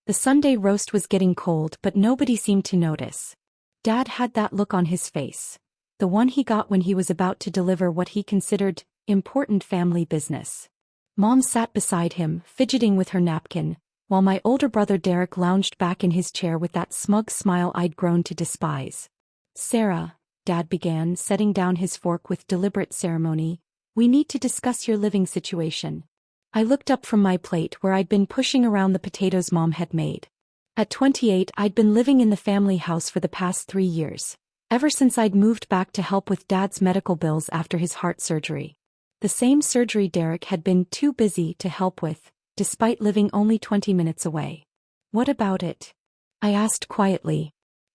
The Sunday roast was getting cold, but nobody seemed to notice. Dad had that look on his face. The one he got when he was about to deliver what he considered important family business. Mom sat beside him, fidgeting with her napkin, while my older brother Derek lounged back in his chair with that smug smile I'd grown to despise. "Sarah," Dad began, setting down his fork with deliberate ceremony, "we need to discuss your living situation." I looked up from my plate where I'd been pushing around the potatoes Mom had made. At 28, I'd been living in the family house for the past 3 years, ever since I'd moved back to help with Dad's medical bills after his heart surgery. The same surgery Derek had been too busy to help with, despite living only 20 minutes away. "What about it?" I asked quietly.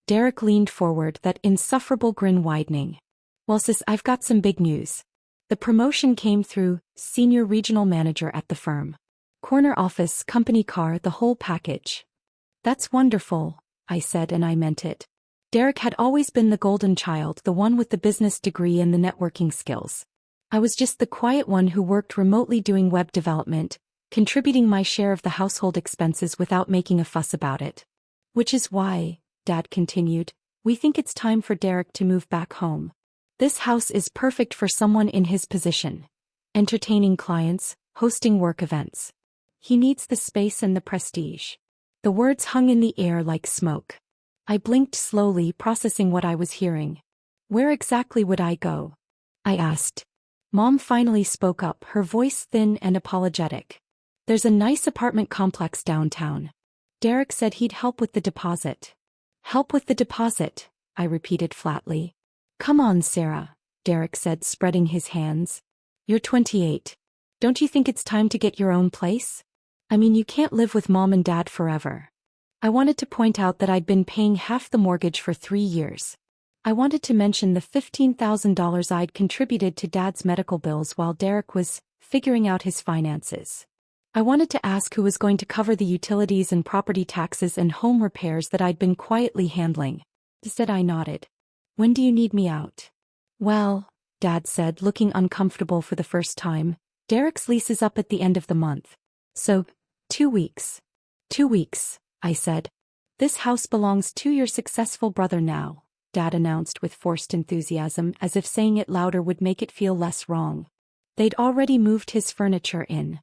Derek leaned forward, that insufferable grin widening. "Well sis, I've got some big news. The promotion came through, senior regional manager at the firm. Corner office, company car, the whole package." "That's wonderful," I said, and I meant it. Derek had always been the golden child, the one with the business degree and the networking skills. I was just the quiet one who worked remotely doing web development, contributing my share of the household expenses without making a fuss about it. "Which is why," Dad continued, "we think it's time for Derek to move back home. This house is perfect for someone in his position. Entertaining clients, hosting work events. He needs the space and the prestige." The words hung in the air like smoke. I blinked slowly, processing what I was hearing. "Where exactly would I go?" I asked. Mom finally spoke up, her voice thin and apologetic. "There's a nice apartment complex downtown. Derek said he'd help with the deposit." "Help with the deposit," I repeated flatly. "Come on, Sarah," Derek said, spreading his hands. "You're 28. Don't you think it's time to get your own place? I mean, you can't live with Mom and Dad forever." I wanted to point out that I'd been paying half the mortgage for 3 years. I wanted to mention the $15,000 I'd contributed to Dad's medical bills while Derek was figuring out his finances. I wanted to ask who was going to cover the utilities and property taxes and home repairs that I'd been quietly handling. Instead, I nodded. "When do you need me out?" "Well," Dad said, looking uncomfortable for the first time, "Derek's lease is up at the end of the month. So, 2 weeks. 2 weeks, I said. "This house belongs to your successful brother now," Dad announced with forced enthusiasm, as if saying it louder would make it feel less wrong. They'd already moved his furniture in.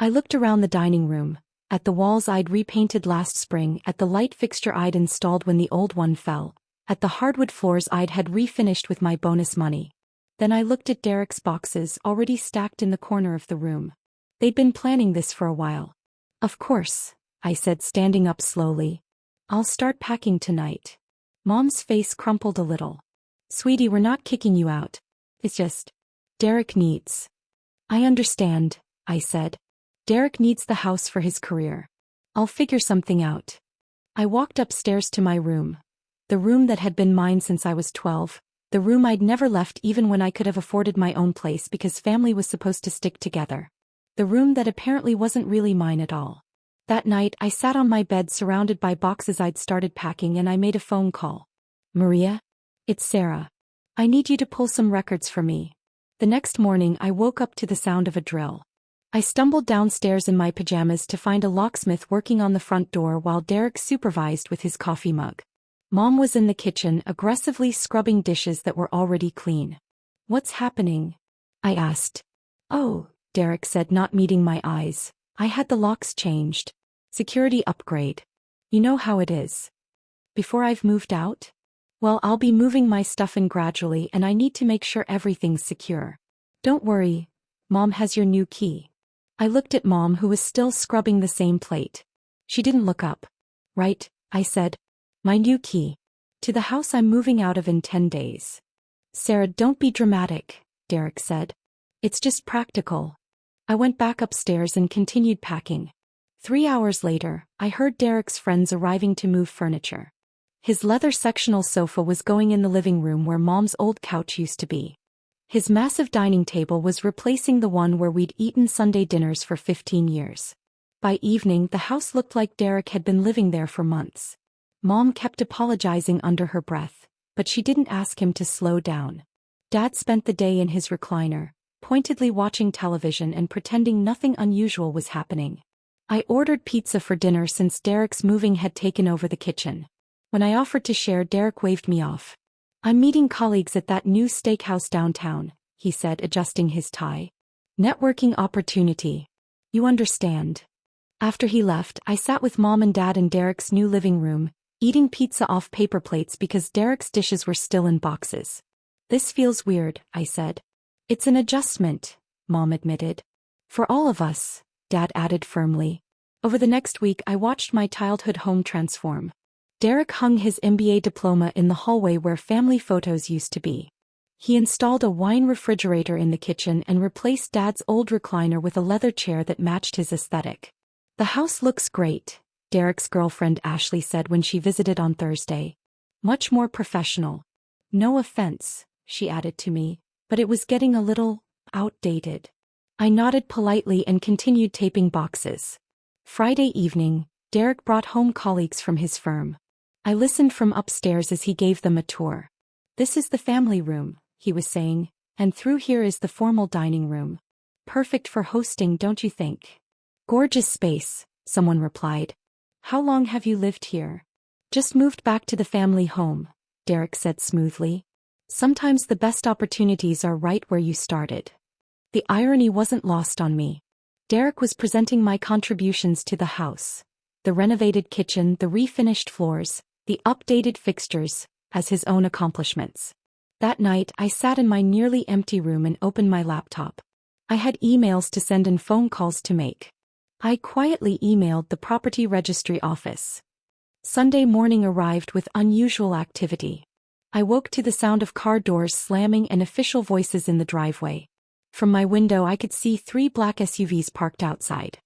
I looked around the dining room, at the walls I'd repainted last spring, at the light fixture I'd installed when the old one fell, at the hardwood floors I'd had refinished with my bonus money. Then I looked at Derek's boxes already stacked in the corner of the room. They'd been planning this for a while. "Of course," I said, standing up slowly. "I'll start packing tonight." Mom's face crumpled a little. "Sweetie, we're not kicking you out. It's just, Derek needs." "I understand," I said. "Derek needs the house for his career. I'll figure something out." I walked upstairs to my room. The room that had been mine since I was 12. The room I'd never left even when I could have afforded my own place because family was supposed to stick together. The room that apparently wasn't really mine at all. That night, I sat on my bed surrounded by boxes I'd started packing, and I made a phone call. "Maria? It's Sarah. I need you to pull some records for me." The next morning, I woke up to the sound of a drill. I stumbled downstairs in my pajamas to find a locksmith working on the front door while Derek supervised with his coffee mug. Mom was in the kitchen, aggressively scrubbing dishes that were already clean. "What's happening?" I asked. "Oh," Derek said, not meeting my eyes. "I had the locks changed. Security upgrade. You know how it is. Before I've moved out? Well, I'll be moving my stuff in gradually, and I need to make sure everything's secure. Don't worry. Mom has your new key." I looked at Mom, who was still scrubbing the same plate. She didn't look up. "Right," I said. "My new key. To the house I'm moving out of in 10 days. "Sarah, don't be dramatic," Derek said. "It's just practical." I went back upstairs and continued packing. 3 hours later, I heard Derek's friends arriving to move furniture. His leather sectional sofa was going in the living room where Mom's old couch used to be. His massive dining table was replacing the one where we'd eaten Sunday dinners for 15 years. By evening, the house looked like Derek had been living there for months. Mom kept apologizing under her breath, but she didn't ask him to slow down. Dad spent the day in his recliner, pointedly watching television and pretending nothing unusual was happening. I ordered pizza for dinner since Derek's moving had taken over the kitchen. When I offered to share, Derek waved me off. I'm meeting colleagues at that new steakhouse downtown, he said, adjusting his tie. Networking opportunity. You understand. After he left, I sat with Mom and Dad in Derek's new living room, eating pizza off paper plates because Derek's dishes were still in boxes. This feels weird, I said. It's an adjustment, Mom admitted. For all of us, Dad added firmly. Over the next week, I watched my childhood home transform. Derek hung his MBA diploma in the hallway where family photos used to be. He installed a wine refrigerator in the kitchen and replaced Dad's old recliner with a leather chair that matched his aesthetic. The house looks great, Derek's girlfriend Ashley said when she visited on Thursday. Much more professional. No offense, she added to me, but it was getting a little outdated. I nodded politely and continued taping boxes. Friday evening, Derek brought home colleagues from his firm. I listened from upstairs as he gave them a tour. This is the family room, he was saying, and through here is the formal dining room. Perfect for hosting, don't you think? Gorgeous space, someone replied. How long have you lived here? Just moved back to the family home, Derek said smoothly. Sometimes the best opportunities are right where you started. The irony wasn't lost on me. Derek was presenting my contributions to the house. The renovated kitchen, the refinished floors, the updated fixtures, as his own accomplishments. That night, I sat in my nearly empty room and opened my laptop. I had emails to send and phone calls to make. I quietly emailed the property registry office. Sunday morning arrived with unusual activity. I woke to the sound of car doors slamming and official voices in the driveway. From my window I could see 3 black SUVs parked outside.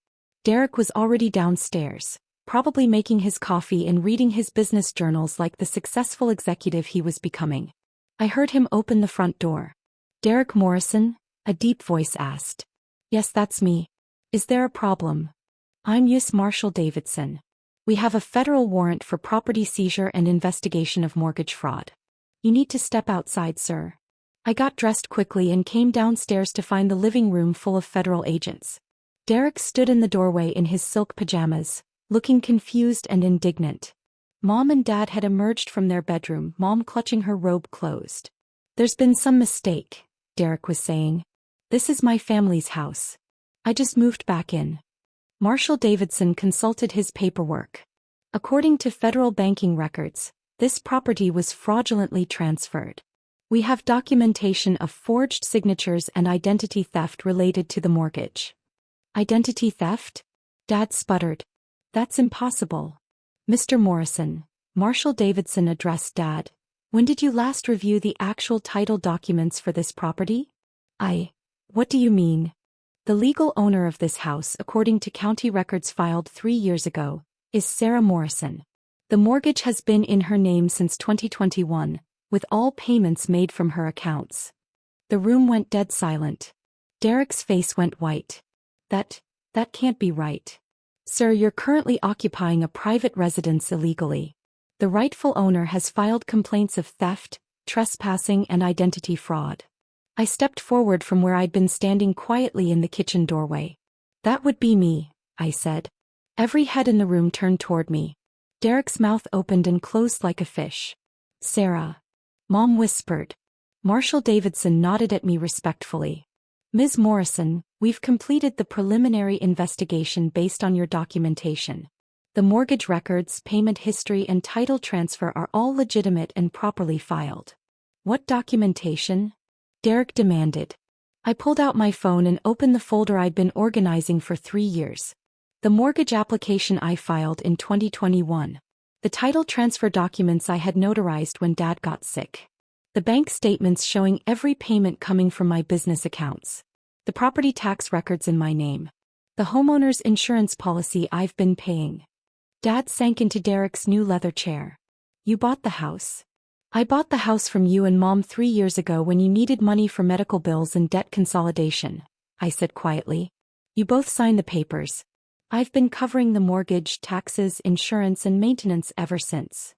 Derek was already downstairs, probably making his coffee and reading his business journals like the successful executive he was becoming. I heard him open the front door. Derek Morrison? A deep voice asked. Yes, that's me. Is there a problem? I'm U.S. Marshal Davidson. We have a federal warrant for property seizure and investigation of mortgage fraud. You need to step outside, sir. I got dressed quickly and came downstairs to find the living room full of federal agents. Derek stood in the doorway in his silk pajamas, looking confused and indignant. Mom and Dad had emerged from their bedroom, Mom clutching her robe closed. There's been some mistake, Derek was saying. This is my family's house. I just moved back in. Marshal Davidson consulted his paperwork. According to federal banking records, this property was fraudulently transferred. We have documentation of forged signatures and identity theft related to the mortgage. Identity theft? Dad sputtered. That's impossible. Mr. Morrison, Marshal Davidson addressed Dad. When did you last review the actual title documents for this property? What do you mean? The legal owner of this house, according to county records filed 3 years ago, is Sarah Morrison. The mortgage has been in her name since 2021, with all payments made from her accounts. The room went dead silent. Derek's face went white. That can't be right. Sir, you're currently occupying a private residence illegally. The rightful owner has filed complaints of theft, trespassing, and identity fraud. I stepped forward from where I'd been standing quietly in the kitchen doorway. That would be me, I said. Every head in the room turned toward me. Derek's mouth opened and closed like a fish. Sarah. Mom whispered. Marshal Davidson nodded at me respectfully. Ms. Morrison, we've completed the preliminary investigation based on your documentation. The mortgage records, payment history, and title transfer are all legitimate and properly filed. What documentation? Derek demanded. I pulled out my phone and opened the folder I'd been organizing for 3 years. The mortgage application I filed in 2021. The title transfer documents I had notarized when Dad got sick. The bank statements showing every payment coming from my business accounts. The property tax records in my name. The homeowner's insurance policy I've been paying. Dad sank into Derek's new leather chair. You bought the house. I bought the house from you and Mom 3 years ago when you needed money for medical bills and debt consolidation, I said quietly. You both signed the papers. I've been covering the mortgage, taxes, insurance, and maintenance ever since.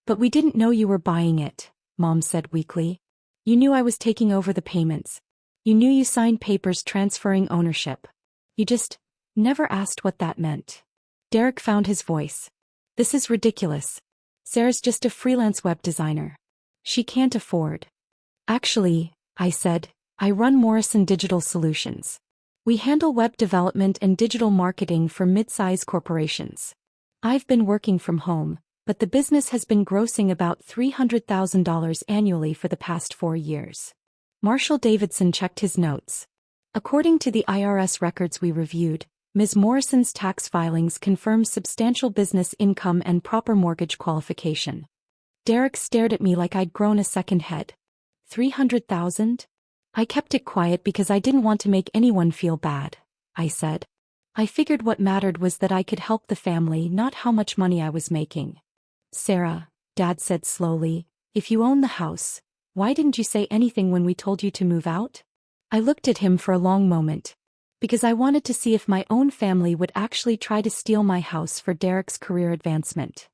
But we didn't know you were buying it, Mom said weakly. You knew I was taking over the payments. You knew you signed papers transferring ownership. You just Never asked what that meant. Derek found his voice. This is ridiculous. Sarah's just a freelance web designer. She can't afford. Actually, I said, I run Morrison Digital Solutions. We handle web development and digital marketing for mid-size corporations. I've been working from home, but the business has been grossing about $300,000 annually for the past 4 years. Marshall Davidson checked his notes. According to the IRS records we reviewed, Ms. Morrison's tax filings confirm substantial business income and proper mortgage qualification. Derek stared at me like I'd grown a second head. 300,000? I kept it quiet because I didn't want to make anyone feel bad, I said. I figured what mattered was that I could help the family, not how much money I was making. Sarah, Dad said slowly, if you own the house, why didn't you say anything when we told you to move out? I looked at him for a long moment. Because I wanted to see if my own family would actually try to steal my house for Derek's career advancement.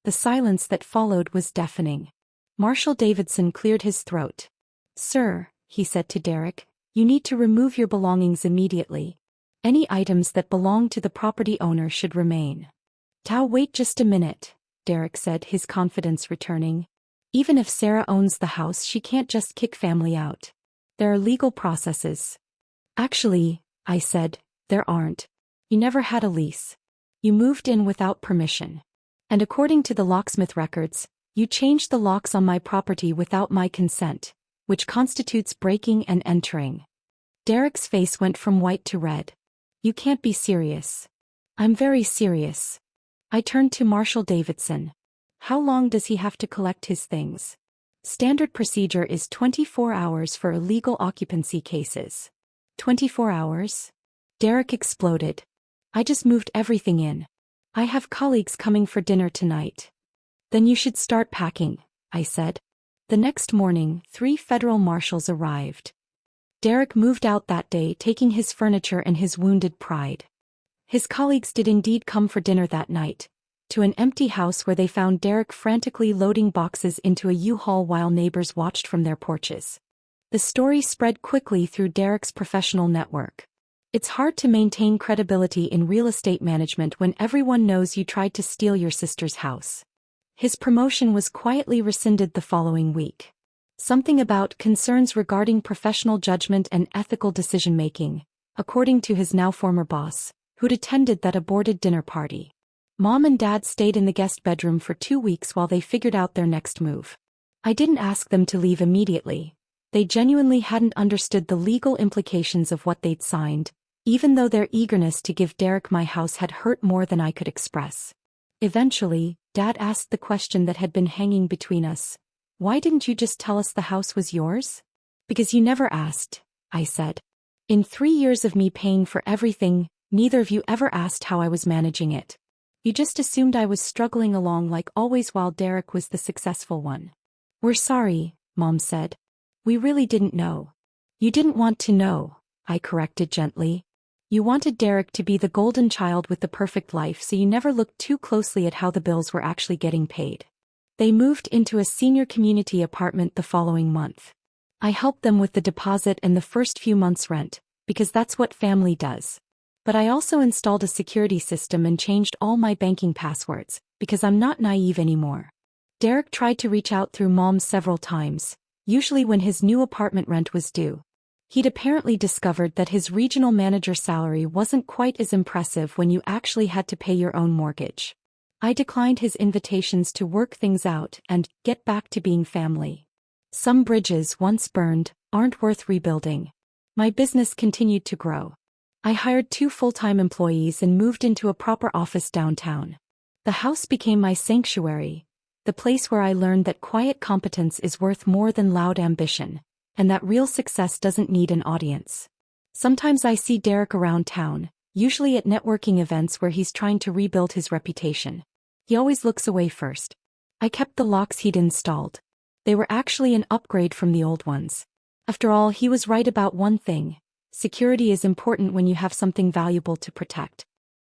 The silence that followed was deafening. Marshall Davidson cleared his throat. Sir, he said to Derek, you need to remove your belongings immediately. Any items that belong to the property owner should remain. Wait just a minute, Derek said, his confidence returning. Even if Sarah owns the house, she can't just kick family out. There are legal processes. Actually, I said, there aren't. You never had a lease. You moved in without permission. And according to the locksmith records, you changed the locks on my property without my consent, which constitutes breaking and entering. Derek's face went from white to red. You can't be serious. I'm very serious. I turned to Marshall Davidson. How long does he have to collect his things? Standard procedure is 24 hours for illegal occupancy cases. 24 hours? Derek exploded. I just moved everything in. I have colleagues coming for dinner tonight. Then you should start packing, I said. The next morning, 3 federal marshals arrived. Derek moved out that day, taking his furniture and his wounded pride. His colleagues did indeed come for dinner that night, to an empty house where they found Derek frantically loading boxes into a U-Haul while neighbors watched from their porches. The story spread quickly through Derek's professional network. It's hard to maintain credibility in real estate management when everyone knows you tried to steal your sister's house. His promotion was quietly rescinded the following week. Something about concerns regarding professional judgment and ethical decision-making, according to his now former boss, who'd attended that aborted dinner party. Mom and Dad stayed in the guest bedroom for 2 weeks while they figured out their next move. I didn't ask them to leave immediately. They genuinely hadn't understood the legal implications of what they'd signed, even though their eagerness to give Derek my house had hurt more than I could express. Eventually, Dad asked the question that had been hanging between us. Why didn't you just tell us the house was yours? Because you never asked, I said. In 3 years of me paying for everything, neither of you ever asked how I was managing it. You just assumed I was struggling along like always while Derek was the successful one. We're sorry, Mom said. We really didn't know. You didn't want to know, I corrected gently. You wanted Derek to be the golden child with the perfect life, so you never looked too closely at how the bills were actually getting paid. They moved into a senior community apartment the following month. I helped them with the deposit and the first few months' rent, because that's what family does. But I also installed a security system and changed all my banking passwords, because I'm not naive anymore. Derek tried to reach out through Mom several times, usually when his new apartment rent was due. He'd apparently discovered that his regional manager salary wasn't quite as impressive when you actually had to pay your own mortgage. I declined his invitations to work things out and get back to being family. Some bridges once burned aren't worth rebuilding. My business continued to grow. I hired 2 full-time employees and moved into a proper office downtown. The house became my sanctuary, the place where I learned that quiet competence is worth more than loud ambition, and that real success doesn't need an audience. Sometimes I see Derek around town, usually at networking events where he's trying to rebuild his reputation. He always looks away first. I kept the locks he'd installed. They were actually an upgrade from the old ones. After all, he was right about one thing. Security is important when you have something valuable to protect.